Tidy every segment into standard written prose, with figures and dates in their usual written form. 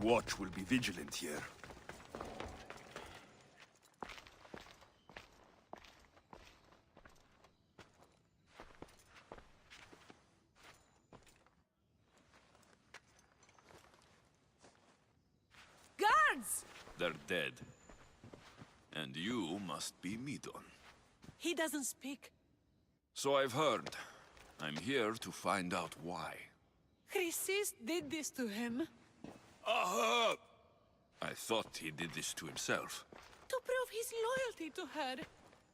watch will be vigilant here. Guards! They're dead. And you must be Medon. He doesn't speak. So I've heard. I'm here to find out why. Chrysis did this to him. Aha! I thought he did this to himself. To prove his loyalty to her.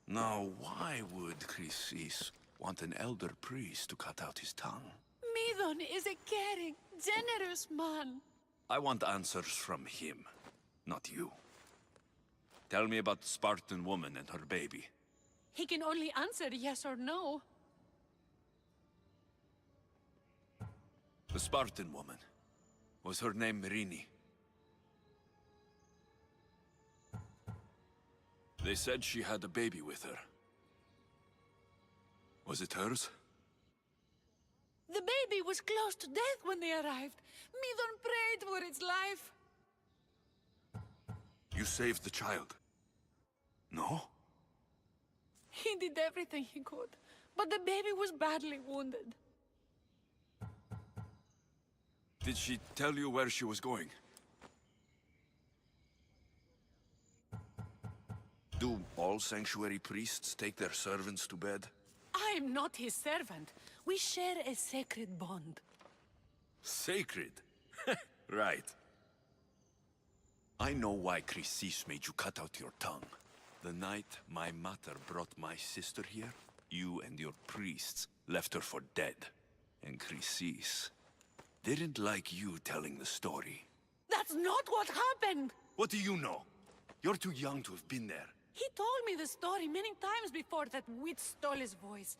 Now, why would Chrysis want an elder priest to cut out his tongue? Medon is a caring, generous man. I want answers from him, not you. Tell me about the Spartan woman and her baby. He can only answer yes or no. The Spartan woman. Was her name Myrine? They said she had a baby with her. Was it hers? The baby was close to death when they arrived. Medon prayed for its life. You saved the child. No? He did everything he could, but the baby was badly wounded. Did she tell you where she was going? Do all sanctuary priests take their servants to bed? I am not his servant. We share a sacred bond. Sacred? Right. I know why Chrysis made you cut out your tongue. The night my mater brought my sister here, you and your priests left her for dead. And Chrysis didn't like you telling the story. That's not what happened! What do you know? You're too young to have been there. He told me the story many times before that witch stole his voice.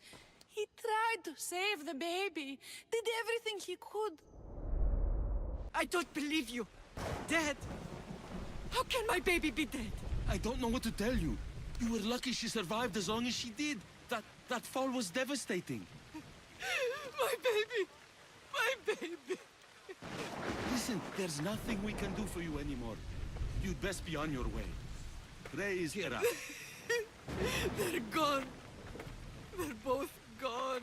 He tried to save the baby, did everything he could. I don't believe you. Dead. How can my baby be dead? I don't know what to tell you. You were lucky she survived as long as she did. That fall was devastating. My baby! My baby! Listen, there's nothing we can do for you anymore. You'd best be on your way. Raise Hera. They're gone. They're both gone.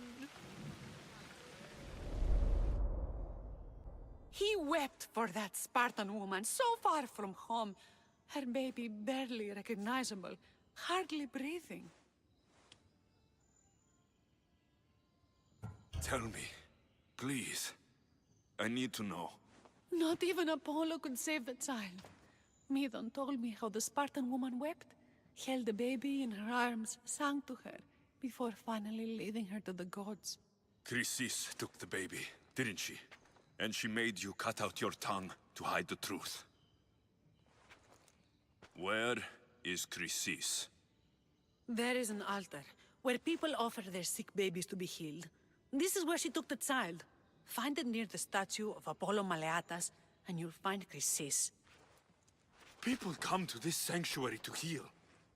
He wept for that Spartan woman, so far from home. Her baby barely recognizable, hardly breathing. Tell me, please. I need to know. Not even Apollo could save the child. Medon told me how the Spartan woman wept, held the baby in her arms, sang to her, before finally leading her to the gods. Chrysis took the baby, didn't she? And she made you cut out your tongue to hide the truth. Where is Chrysis? There is an altar, where people offer their sick babies to be healed. This is where she took the child. Find it near the statue of Apollo Maleatas, and you'll find Chrysis. People come to this sanctuary to heal.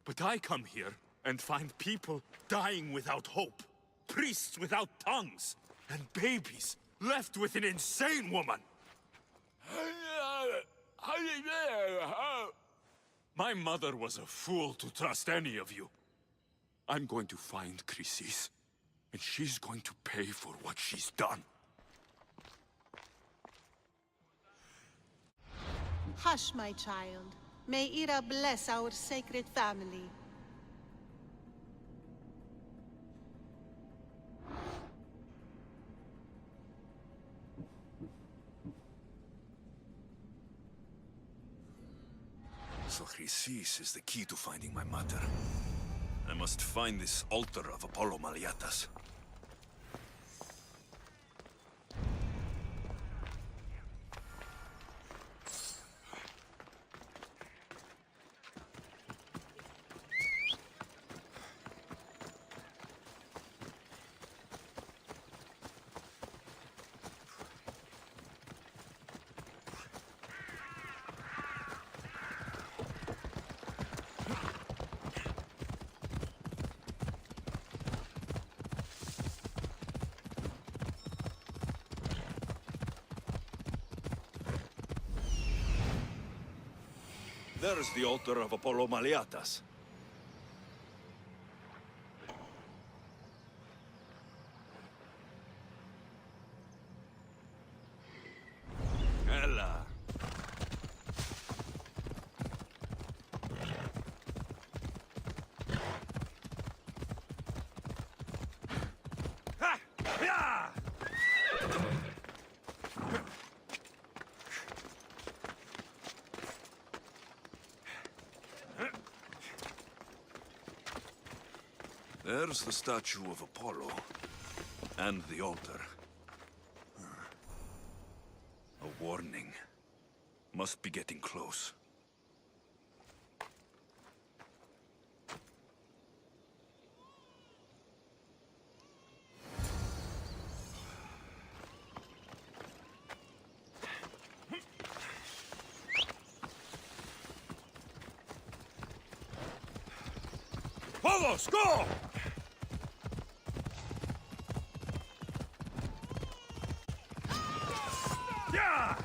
But I come here and find people dying without hope. Priests without tongues. And babies left with an insane woman. My mother was a fool to trust any of you. I'm going to find Chrysis, and she's going to pay for what she's done. Hush, my child. May Ira bless our sacred family. So Chrysis is the key to finding my mother. I must find this altar of Apollo Maleatas. There's the altar of Apollo Maliatas. Ella. Ha! Yeah! There's the statue of Apollo. And the altar. A warning. Must be getting close. Vamos, go! Yeah!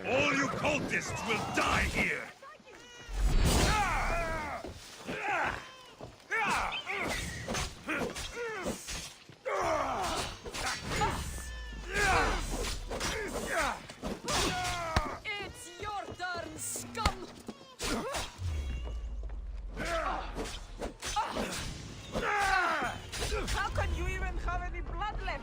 All you cultists will die here! It's your turn, scum! How can you even have any blood left?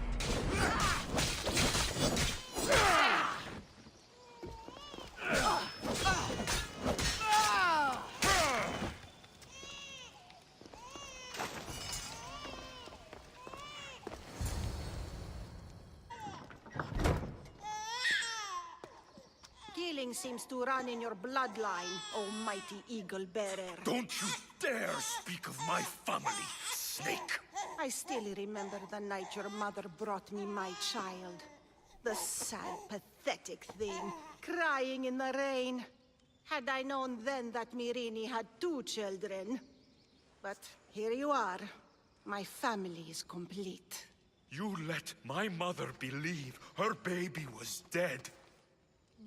Killing seems to run in your bloodline, almighty eagle bearer. Don't you dare speak of my family, snake! I still remember the night your mother brought me my child. The sad, pathetic thing, crying in the rain. Had I known then that Myrine had 2 children. But here you are. My family is complete. You let my mother believe her baby was dead.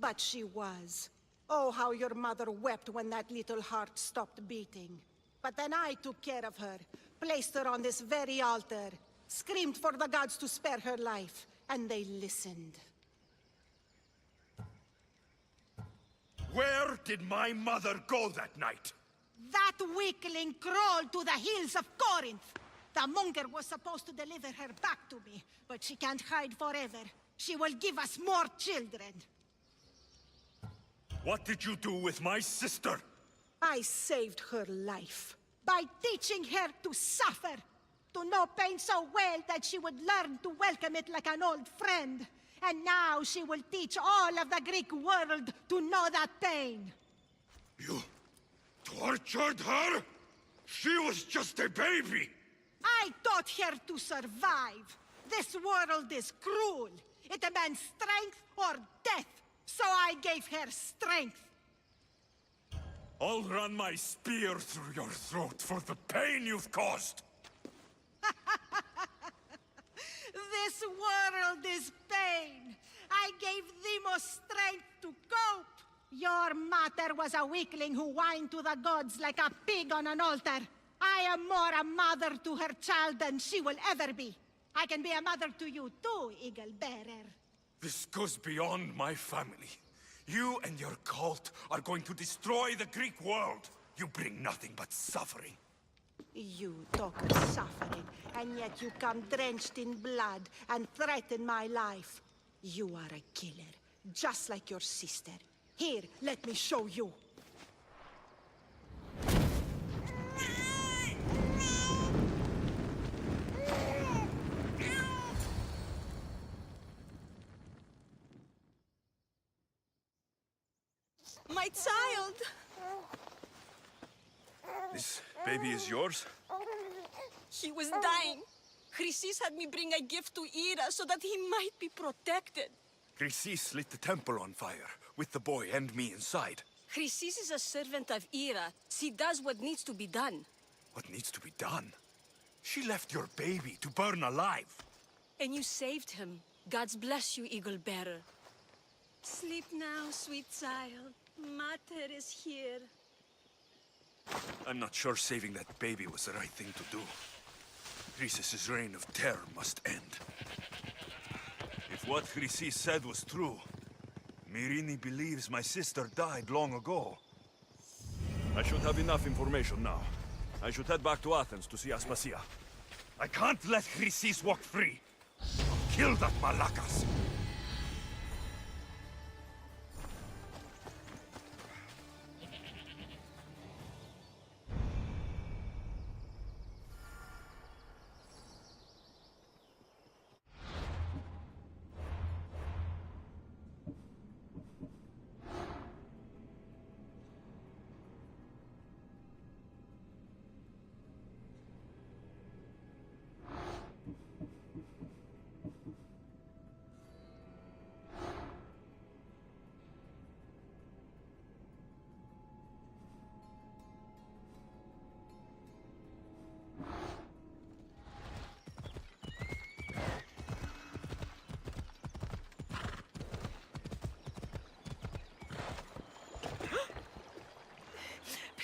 But she was. Oh, how your mother wept when that little heart stopped beating. But then I took care of her, placed her on this very altar, screamed for the gods to spare her life, and they listened. Where did my mother go that night? That weakling crawled to the hills of Corinth. The monger was supposed to deliver her back to me, but she can't hide forever. She will give us more children. What did you do with my sister? I saved her life by teaching her to suffer, to know pain so well that she would learn to welcome it like an old friend. And now she will teach all of the Greek world to know that pain. You tortured her? She was just a baby! I taught her to survive. This world is cruel. It demands strength or death. So I gave her strength. I'll run my spear through your throat for the pain you've caused! This world is pain. I gave Demos strength to cope. Your mater was a weakling who whined to the gods like a pig on an altar. I am more a mother to her child than she will ever be. I can be a mother to you too, Eagle Bearer. This goes beyond my family. You and your cult are going to destroy the Greek world. You bring nothing but suffering. You talk of suffering, and yet you come drenched in blood and threaten my life. You are a killer, just like your sister. Here, let me show you. My child! This baby is yours? He was dying. Chrysis had me bring a gift to Ira so that he might be protected. Chrysis lit the temple on fire, with the boy and me inside. Chrysis is a servant of Ira. She does what needs to be done. What needs to be done? She left your baby to burn alive. And you saved him. Gods bless you, Eagle Bearer. Sleep now, sweet child. Mater is here. I'm not sure saving that baby was the right thing to do. Croesus' reign of terror must end. If what Chrysis said was true, Myrine believes my sister died long ago. I should have enough information now. I should head back to Athens to see Aspasia. I can't let Chrysis walk free. I'll kill that Malakas.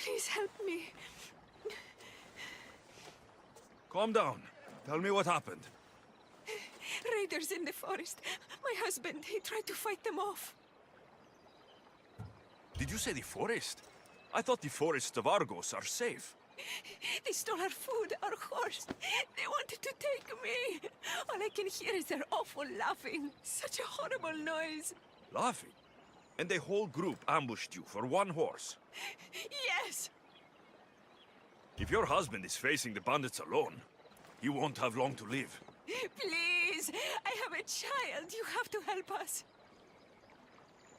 Please help me. Calm down. Tell me what happened. Raiders in the forest. My husband, he tried to fight them off. Did you say the forest? I thought the forests of Argos are safe. They stole our food, our horse. They wanted to take me. All I can hear is their awful laughing. Such a horrible noise. Laughing? And the whole group ambushed you for one horse. Yes. If your husband is facing the bandits alone, he won't have long to live. Please, I have a child. You have to help us.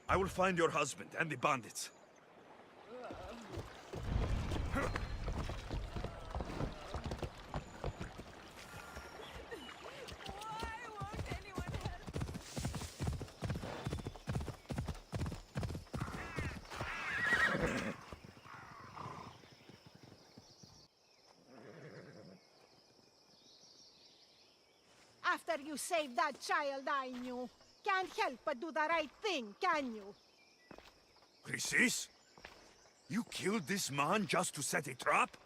I will find your husband and the bandits. Why won't anyone help? After you saved that child I knew, can't help but do the right thing, can you? Chrysis? You killed this man just to set a trap?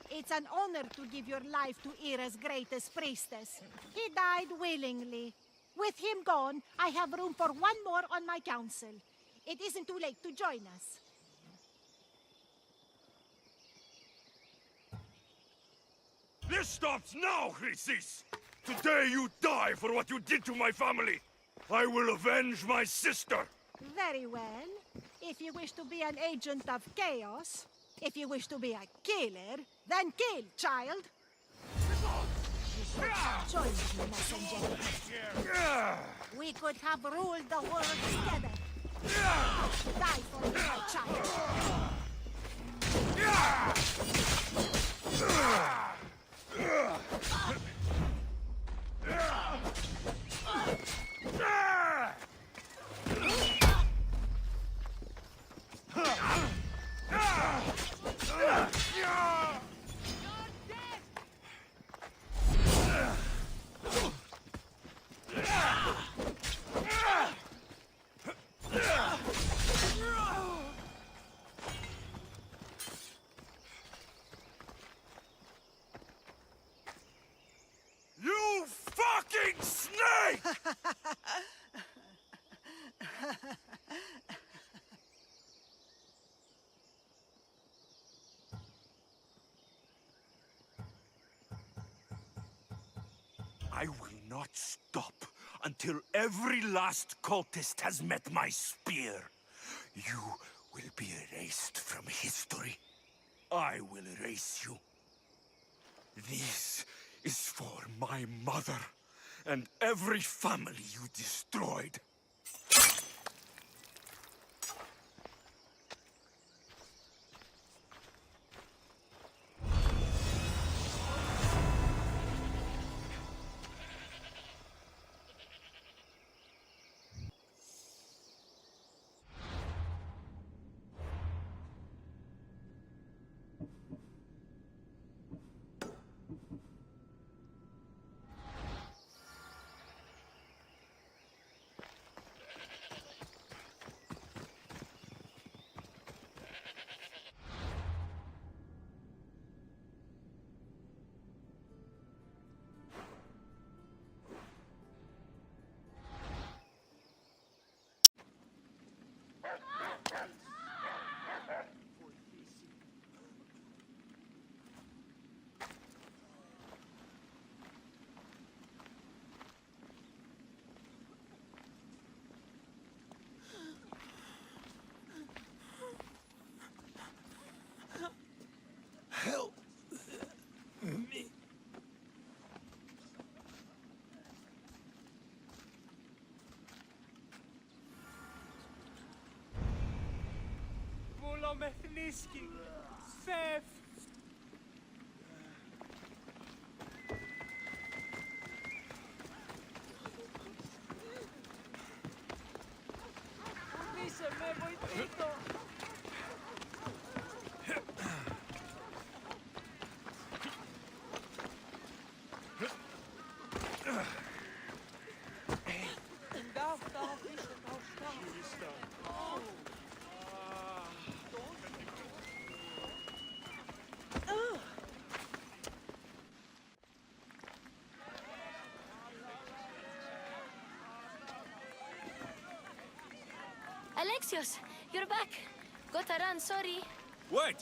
It's an honor to give your life to Era's greatest priestess. He died willingly. With him gone, I have room for one more on my council. It isn't too late to join us. This stops now, Chrysis! Today you die for what you did to my family! I will avenge my sister! Very well. If you wish to be an agent of chaos, if you wish to be a killer, then kill, child! Join me, messenger. We could have ruled the world together. Die for me, my child. You fucking snake! I will not stop until every last cultist has met my spear. You will be erased from history. I will erase you. This is for my mother and every family you destroyed. risking. Theft. Πείσαι με, βοηθήτω. Alexios, you're back. Got to run, sorry. Wait!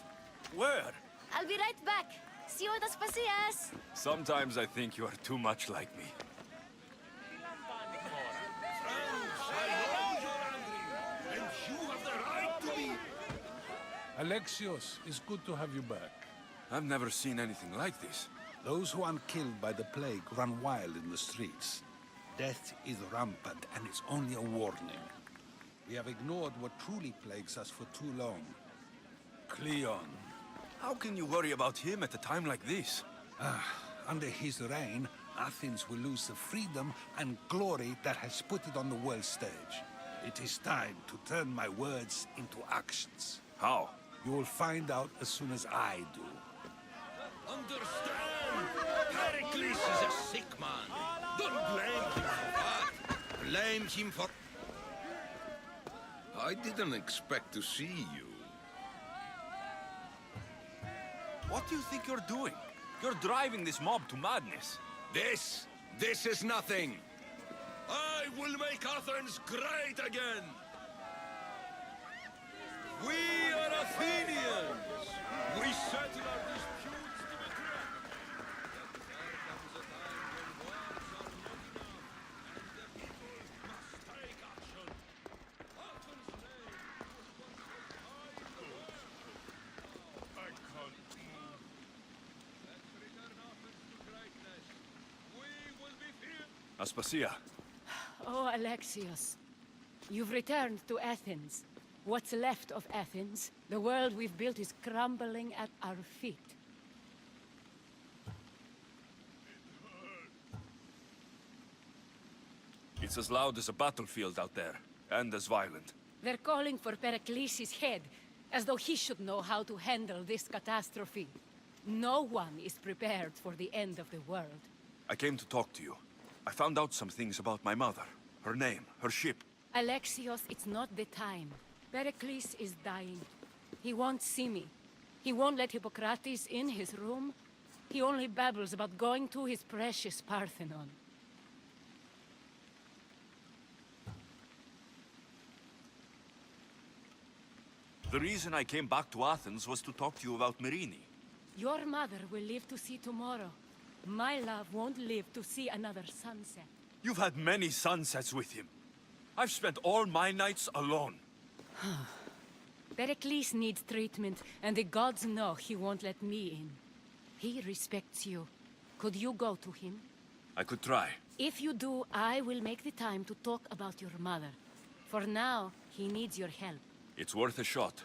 Where? I'll be right back. See you at Aspasias. Sometimes I think you are too much like me. And you have the right to be... Alexios, it's good to have you back. I've never seen anything like this. Those who aren't killed by the plague run wild in the streets. Death is rampant, and it's only a warning. We have ignored what truly plagues us for too long. Cleon. How can you worry about him at a time like this? Under his reign, Athens will lose the freedom and glory that has put it on the world stage. It is time to turn my words into actions. How? You will find out as soon as I do. Understand! Pericles is a sick man. Don't blame him for that. Blame him for... I didn't expect to see you. What do you think you're doing? You're driving this mob to madness. This is nothing. I will make Athens great again. We are Athenians. We settle our disputes to the ground. There comes a time when words are not enough, and the people must take action. Athens' name was once held high in the world. I can't move. Let's return Athens to greatness. We will be feared. Aspasia. Oh, Alexios. You've returned to Athens. What's left of Athens, the world we've built is crumbling at our feet. It's as loud as a battlefield out there, and as violent. They're calling for Pericles' head, as though he should know how to handle this catastrophe. No one is prepared for the end of the world. I came to talk to you. I found out some things about my mother. Her name, her ship. Alexios, it's not the time. Pericles is dying. He won't see me. He won't let Hippocrates in his room. He only babbles about going to his precious Parthenon. The reason I came back to Athens was to talk to you about Myrine. Your mother will live to see tomorrow. My love won't live to see another sunset. You've had many sunsets with him. I've spent all my nights alone. Pericles needs treatment, and the gods know he won't let me in. He respects you. Could you go to him? I could try. If you do, I will make the time to talk about your mother. For now, he needs your help. It's worth a shot.